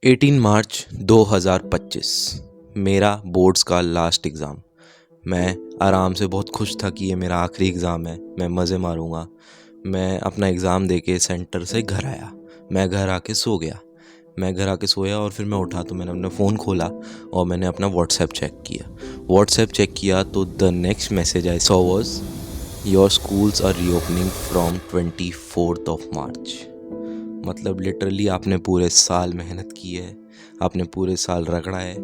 18 मार्च 2025 मेरा बोर्ड्स का last exam. मैं आराम से बहुत खुश था कि ये मेरा आखिरी एग्ज़ाम है, मैं मज़े मारूंगा। मैं अपना एग्ज़ाम देके सेंटर से घर आया। मैं घर आके सो गया। मैं घर आके सोया और फिर मैं उठा तो मैंने अपना फ़ोन खोला और मैंने अपना व्हाट्सएप चेक किया तो the next message I saw was your schools are reopening from 24th of March. मतलब लिटरली आपने पूरे साल मेहनत की है, आपने पूरे साल रगड़ा है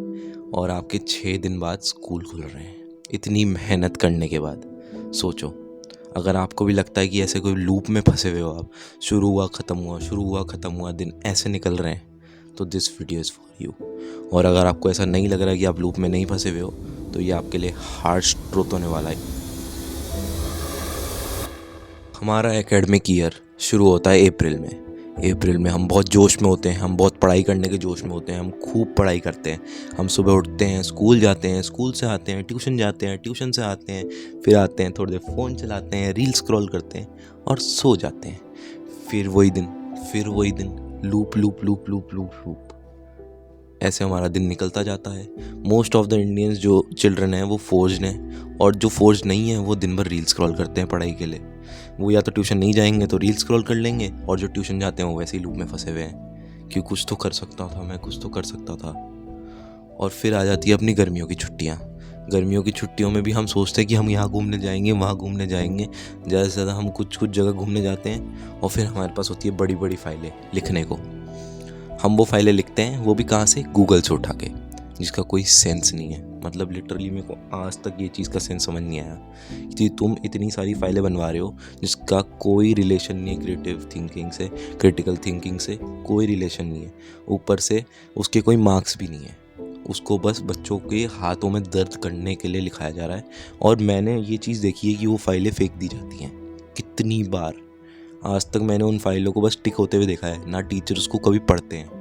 और आपके 6 दिन बाद स्कूल खुल रहे हैं। इतनी मेहनत करने के बाद सोचो, अगर आपको भी लगता है कि ऐसे कोई लूप में फंसे हुए हो आप, शुरू हुआ ख़त्म हुआ दिन ऐसे निकल रहे हैं, तो this video is for you. और अगर आपको ऐसा नहीं लग रहा है कि आप लूप में नहीं फंसे हुए हो, तो ये आपके लिए हार्श ट्रुथ होने वाला है। हमारा एकेडमिक ईयर शुरू होता है अप्रैल में हम बहुत जोश में होते हैं, हम बहुत पढ़ाई करने के जोश में होते हैं, हम खूब पढ़ाई करते हैं। हम सुबह उठते हैं, स्कूल जाते हैं, स्कूल से आते हैं, ट्यूशन जाते हैं, ट्यूशन से आते हैं, फिर आते हैं, थोड़ी देर फ़ोन चलाते हैं, रील स्क्रॉल करते हैं और सो जाते हैं। फिर वही दिन, loop loop loop loop loop loop ऐसे हमारा दिन निकलता जाता है। मोस्ट ऑफ द इंडियंस जो चिल्ड्रन हैं वो फोर्स्ड हैं, और जो फोर्स्ड नहीं है वो दिन भर रील स्क्रॉल करते हैं पढ़ाई के लिए। वो या तो ट्यूशन नहीं जाएंगे तो रील स्क्रॉल कर लेंगे, और जो ट्यूशन जाते हैं वो वैसे ही लूप में फंसे हुए हैं कि कुछ तो कर सकता था मैं, कुछ तो कर सकता था। और फिर आ जाती है अपनी गर्मियों की छुट्टियाँ। गर्मियों की छुट्टियों में भी हम सोचते हैं कि हम यहाँ घूमने जाएंगे, वहाँ घूमने जाएंगे। ज़्यादा से ज़्यादा हम कुछ जगह घूमने जाते हैं और फिर हमारे पास होती है बड़ी बड़ी फाइलें लिखने को। हम वो फाइलें लिखते हैं, वो भी कहाँ से, गूगल से उठा के, जिसका कोई सेंस नहीं है। मतलब लिटरली मेरे को आज तक ये चीज़ का सेंस समझ नहीं आया कि तुम इतनी सारी फाइलें बनवा रहे हो जिसका कोई रिलेशन नहीं है क्रिटिकल थिंकिंग से कोई रिलेशन नहीं है। ऊपर से उसके कोई मार्क्स भी नहीं है, उसको बस बच्चों के हाथों में दर्द करने के लिए लिखाया जा रहा है। और मैंने ये चीज़ देखी है कि वो फाइलें फेंक दी जाती हैं कितनी बार। आज तक मैंने उन फाइलों को बस टिक होते हुए देखा है, ना टीचर उसको कभी पढ़ते हैं।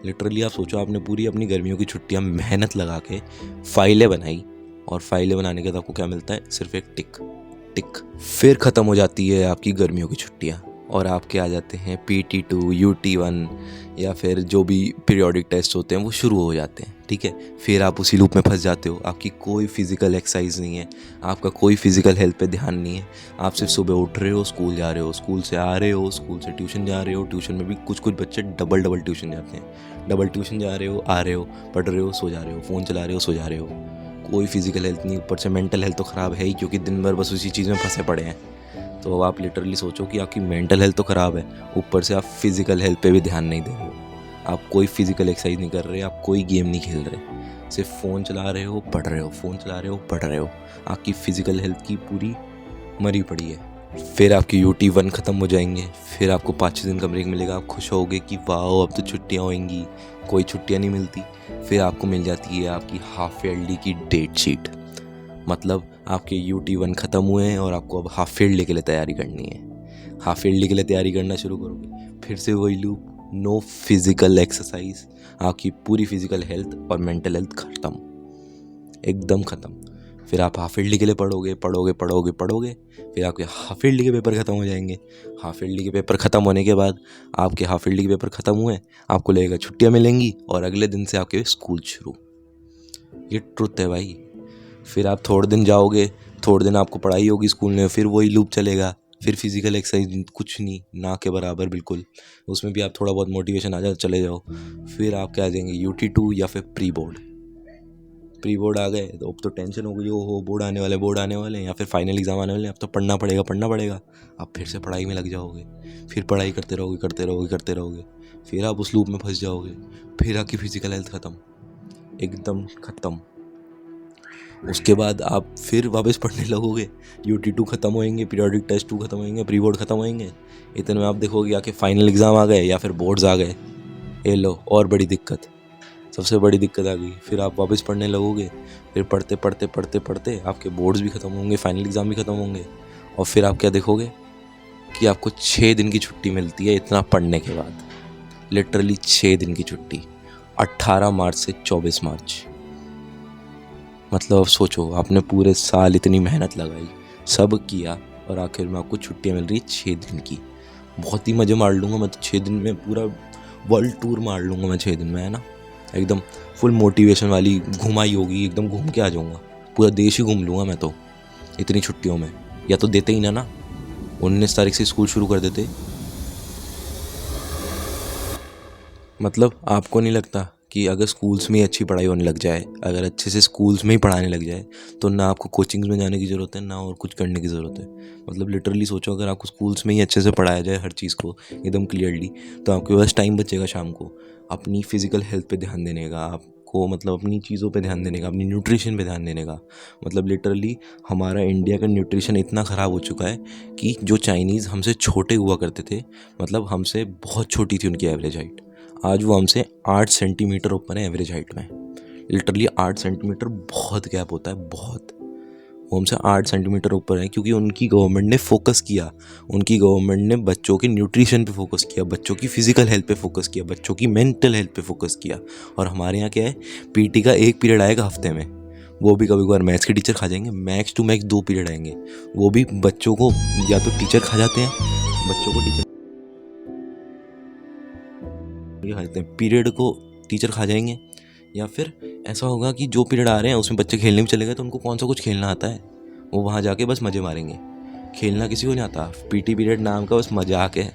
लिटरली आप सोचो, आपने पूरी अपनी गर्मियों की छुट्टियां मेहनत लगा के फाइलें बनाई, और फाइलें बनाने के बाद आपको क्या मिलता है, सिर्फ एक टिक। फिर ख़त्म हो जाती है आपकी गर्मियों की छुट्टियां और आपके आ जाते हैं PT2 UT1 या फिर जो भी पीरियोडिक टेस्ट होते हैं वो शुरू हो जाते हैं। ठीक है, फिर आप उसी लूप में फंस जाते हो। आपकी कोई फिज़िकल एक्सरसाइज नहीं है, आपका कोई फिज़िकल हेल्थ पे ध्यान नहीं है। आप सिर्फ सुबह उठ रहे हो, स्कूल जा रहे हो, स्कूल से आ रहे हो, स्कूल से ट्यूशन जा रहे हो, ट्यूशन में भी कुछ बच्चे डबल ट्यूशन जाते हैं। डबल ट्यूशन जा रहे हो, आ रहे हो, पढ़ रहे हो, सो जा रहे हो, फ़ोन चला रहे हो, सो जा रहे हो। कोई फिज़िकल हेल्थ नहीं, ऊपर से मेंटल हेल्थ तो ख़राब है ही, क्योंकि दिन भर बस उसी चीज़ में फंसे पड़े हैं। तो अब आप लिटरली सोचो कि आपकी मेंटल हेल्थ तो ख़राब है, ऊपर से आप फिज़िकल हेल्थ पे भी ध्यान नहीं दे रहे हो। आप कोई फिज़िकल एक्सरसाइज नहीं कर रहे, आप कोई गेम नहीं खेल रहे, सिर्फ फ़ोन चला रहे हो, पढ़ रहे हो, फ़ोन चला रहे हो, पढ़ रहे हो। आपकी फ़िज़िकल हेल्थ की पूरी मरी पड़ी है। फिर आपकी UT1 ख़त्म हो जाएंगे, फिर आपको 5-6 दिन का ब्रेक मिलेगा। आप खुश होगे कि वाह अब तो छुट्टियाँ होंगी, कोई छुट्टियाँ नहीं मिलती। फिर आपको मिल जाती है आपकी हाफ ईयरली की डेट शीट। मतलब आपके UT1 ख़त्म हुए हैं और आपको अब हाफ ईयरली के लिए तैयारी करनी है। हाफ ईयरली के लिए तैयारी करना शुरू करोगे, फिर से वही लूप, नो फिज़िकल एक्सरसाइज। आपकी पूरी फिज़िकल हेल्थ और मेंटल हेल्थ ख़त्म, एकदम ख़त्म। फिर आप हाफ ईयरली के लिए पढ़ोगे, फिर आपके हाफ ईयरली के पेपर ख़त्म हो जाएंगे। हाफ ईयरली के पेपर ख़त्म होने के बाद, आपके हाफ ईयरली के पेपर ख़त्म हुए, आपको लगेगा छुट्टियाँ मिलेंगी और अगले दिन से आपके स्कूल शुरू। ये ट्रुथ है भाई। फिर आप थोड़े दिन जाओगे, थोड़े दिन आपको पढ़ाई होगी स्कूल में, फिर वही लूप चलेगा। फिर फिज़िकल एक्सरसाइज कुछ नहीं, ना के बराबर बिल्कुल। उसमें भी आप थोड़ा बहुत मोटिवेशन आ जाए चले जाओ। फिर आप क्या आ जाएंगे, UT2 या फिर प्री बोर्ड आ गए तो अब तो टेंशन हो गई, हो बोर्ड आने वाले हैं या फिर फाइनल एग्ज़ाम आने वाले हैं। अब तो पढ़ना पड़ेगा। आप फिर से पढ़ाई में लग जाओगे, फिर पढ़ाई करते रहोगे। फिर आप उस लूप में फंस जाओगे। फिर आपकी फिज़िकल हेल्थ ख़त्म, एकदम ख़त्म। उसके बाद आप फिर वापस पढ़ने लगोगे। UT2 ख़त्म होएंगे, पीरियोडिक टेस्ट 2 ख़त्म होएंगे, प्री बोर्ड ख़त्म होएंगे। इतने में आप देखोगे आके फाइनल एग्ज़ाम आ गए या फिर बोर्ड्स आ गए। ये लो और बड़ी दिक्कत, सबसे बड़ी दिक्कत आ गई। फिर आप वापस पढ़ने लगोगे, फिर पढ़ते आपके बोर्ड्स भी ख़त्म होंगे, फाइनल एग्ज़ाम भी ख़त्म होंगे। और फिर आप क्या देखोगे कि आपको 6 दिन की छुट्टी मिलती है इतना पढ़ने के बाद। लिटरली 6 दिन की छुट्टी, 18 मार्च से 24 मार्च। मतलब अब सोचो, आपने पूरे साल इतनी मेहनत लगाई, सब किया, और आखिर में आपको छुट्टियाँ मिल रही 6 दिन की। बहुत ही मज़े मार लूँगा मैं तो 6 दिन में, पूरा वर्ल्ड टूर मार लूँगा मैं 6 दिन में, है ना। एकदम फुल मोटिवेशन वाली घुमाई होगी, एकदम घूम के आ जाऊँगा, पूरा देश ही घूम लूँगा मैं तो इतनी छुट्टियों में। या तो देते ही ना 19 तारीख से स्कूल शुरू कर देते। मतलब आपको नहीं लगता कि अगर स्कूल्स में ही अच्छी पढ़ाई होने लग जाए, अगर अच्छे से स्कूल्स में ही पढ़ाने लग जाए, तो ना आपको कोचिंग्स में जाने की ज़रूरत है, ना और कुछ करने की ज़रूरत है। मतलब लिटरली सोचो, अगर आपको स्कूल्स में ही अच्छे से पढ़ाया जाए हर चीज़ को एकदम क्लियरली, तो आपके पास टाइम बचेगा शाम को अपनी फ़िज़िकल हेल्थ पे ध्यान देने का, आपको मतलब अपनी चीज़ों पे ध्यान देने का, अपनी न्यूट्रिशन पे ध्यान देने का। मतलब लिटरली हमारा इंडिया का न्यूट्रिशन इतना ख़राब हो चुका है कि जो चाइनीज़ हमसे छोटे हुआ करते थे, मतलब हमसे बहुत छोटी थी उनकी एवरेज हाइट, आज वो हमसे 8 सेंटीमीटर ऊपर है एवरेज हाइट में। लिटरली 8 सेंटीमीटर बहुत गैप होता है, बहुत। वो हमसे 8 सेंटीमीटर ऊपर है क्योंकि उनकी गवर्नमेंट ने फोकस किया, उनकी गवर्नमेंट ने बच्चों के न्यूट्रिशन पे फोकस किया, बच्चों की फिजिकल हेल्थ पे फोकस किया, बच्चों की मेंटल हेल्थ पे फोकस किया। और हमारे यहाँ क्या है, पीटी का 1 पीरियड आएगा हफ्ते में, वो भी कभी कभार मैथ्स के टीचर खा जाएंगे, मैक्स टू मैक्स 2 पीरियड आएंगे, वो भी बच्चों को या तो टीचर खा जाते हैं, बच्चों को टीचर खा जाते हैं, पीरियड को टीचर खा जाएंगे। या फिर ऐसा होगा कि जो पीरियड आ रहे हैं उसमें बच्चे खेलने में चले गए, तो उनको कौन सा कुछ खेलना आता है, वो वहाँ जाके बस मज़े मारेंगे। खेलना किसी को नहीं आता, पीटी पीरियड नाम का बस मजाक है,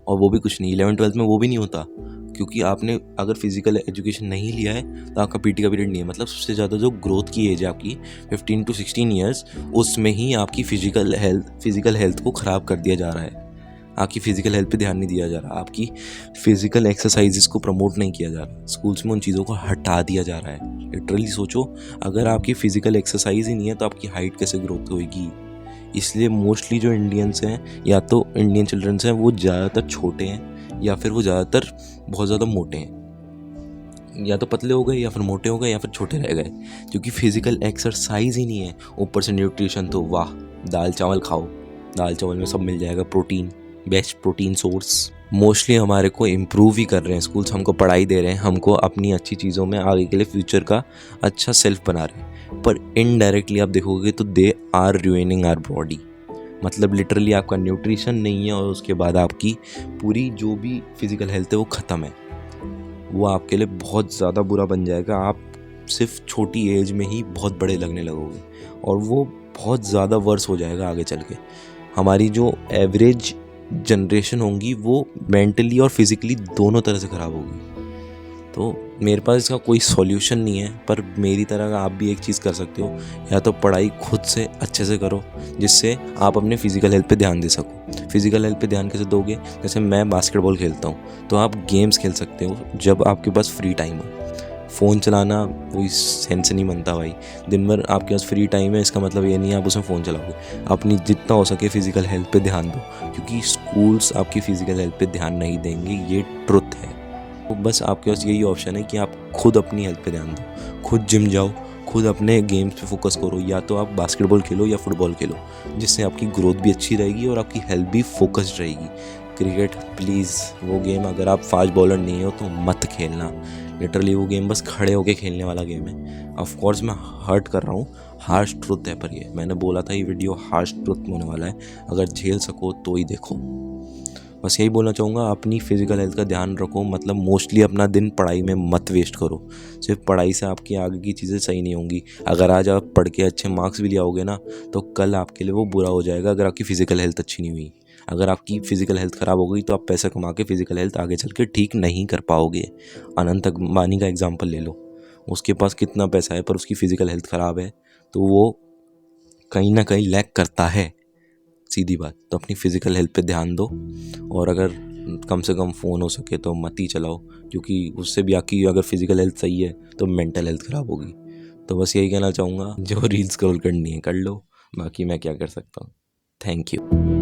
और वो भी कुछ नहीं, 11वीं-12वीं में वो भी नहीं होता, क्योंकि आपने अगर फिजिकल एजुकेशन नहीं लिया है तो आपका पीटी का पीरियड नहीं है। मतलब सबसे ज़्यादा जो ग्रोथ की एज है आपकी 15 to 16 ईयर्स, उसमें ही आपकी फिजिकल हेल्थ को ख़राब कर दिया जा रहा है, आपकी फ़िज़िकल हेल्थ पे ध्यान नहीं दिया जा रहा, आपकी फ़िज़िकल एक्सरसाइजेस को प्रमोट नहीं किया जा रहा, स्कूल्स में उन चीज़ों को हटा दिया जा रहा है। लिटरली सोचो, अगर आपकी फ़िज़िकल एक्सरसाइज ही नहीं है तो आपकी हाइट कैसे ग्रोथ होएगी। इसलिए मोस्टली जो इंडियंस हैं, या तो इंडियन चिल्ड्रंस हैं, वो ज़्यादातर छोटे हैं, या फिर वो ज़्यादातर बहुत ज़्यादा मोटे हैं, या तो पतले हो गए, या फिर मोटे हो गए, या फिर छोटे रह गए, क्योंकि फ़िज़िकल एक्सरसाइज ही नहीं है। ऊपर से न्यूट्रिशन तो वाह, दाल चावल खाओ, दाल चावल में सब मिल जाएगा, protein, best protein source. Mostly हमारे को इम्प्रूव ही कर रहे हैं स्कूल्स, हमको पढ़ाई दे रहे हैं, हमको अपनी अच्छी चीज़ों में आगे के लिए फ्यूचर का अच्छा सेल्फ बना रहे हैं, पर इनडायरेक्टली आप देखोगे तो they are ruining our body. मतलब लिटरली आपका न्यूट्रिशन नहीं है, और उसके बाद आपकी पूरी जो भी फिज़िकल हेल्थ है वो ख़त्म है, वो आपके लिए बहुत ज़्यादा बुरा बन जाएगा। आप सिर्फ छोटी एज में ही बहुत बड़े लगने लगोगे, और वो बहुत ज़्यादा वर्स हो जाएगा आगे चल के। हमारी जो एवरेज जनरेशन होंगी वो मेंटली और फिज़िकली दोनों तरह से ख़राब होगी। तो मेरे पास इसका कोई सॉल्यूशन नहीं है, पर मेरी तरह आप भी एक चीज़ कर सकते हो, या तो पढ़ाई खुद से अच्छे से करो, जिससे आप अपने फ़िज़िकल हेल्थ पे ध्यान दे सको। फ़िज़िकल हेल्थ पे ध्यान कैसे दोगे, जैसे मैं बास्केटबॉल खेलता हूँ, तो आप गेम्स खेल सकते हो जब आपके पास फ्री टाइम हो। फ़ोन चलाना कोई सेंस नहीं बनता भाई, दिन भर आपके पास फ्री टाइम है, इसका मतलब ये नहीं है आप उसमें फ़ोन चलाओगे। अपनी जितना हो सके फ़िज़िकल हेल्थ पे ध्यान दो, क्योंकि स्कूल्स आपकी फ़िज़िकल हेल्थ पे ध्यान नहीं देंगे, ये ट्रुथ है। तो बस आपके पास यही ऑप्शन है कि आप खुद अपनी हेल्थ पे ध्यान दो, खुद जिम जाओ, खुद अपने गेम्स पे फोकस करो, या तो आप बास्केटबॉल खेलो या फुटबॉल खेलो, जिससे आपकी ग्रोथ भी अच्छी रहेगी और आपकी हेल्थ भी फोकस्ड रहेगी। क्रिकेट प्लीज़, वो गेम अगर आप फास्ट बॉलर नहीं हो तो मत खेलना। लिटरली वो गेम बस खड़े होके खेलने वाला गेम है। ऑफ कोर्स मैं हर्ट कर रहा हूँ, हार्श ट्रुथ है, पर ये मैंने बोला था ये वीडियो हार्श ट्रुथ होने वाला है, अगर झेल सको तो ही देखो। बस यही बोलना चाहूँगा, अपनी फ़िज़िकल हेल्थ का ध्यान रखो। मतलब मोस्टली अपना दिन पढ़ाई में मत वेस्ट करो, सिर्फ पढ़ाई से आपकी आगे की चीज़ें सही नहीं होंगी। अगर आज आप पढ़ के अच्छे मार्क्स भी ले आओगे ना, तो कल आपके लिए वो बुरा हो जाएगा अगर आपकी फ़िज़िकल हेल्थ अच्छी नहीं हुई। अगर आपकी फ़िज़िकल हेल्थ ख़राब हो गई तो आप पैसा कमा के फ़िज़िकल हेल्थ आगे चल के ठीक नहीं कर पाओगे। अनंत अंबानी का एग्जाम्पल ले लो, उसके पास कितना पैसा है पर उसकी फ़िज़िकल हेल्थ ख़राब है, तो वो कहीं ना कहीं लैक करता है, सीधी बात। तो अपनी फ़िज़िकल हेल्थ पे ध्यान दो, और अगर कम से कम फ़ोन हो सके तो मत ही चलाओ, क्योंकि उससे भी आपकी अगर फ़िज़िकल हेल्थ सही है तो मेंटल हेल्थ ख़राब होगी। तो बस यही कहना चाहूँगा, जो रील्स स्क्रॉल करनी है कर लो, बाकी मैं क्या कर सकता हूँ। Thank you.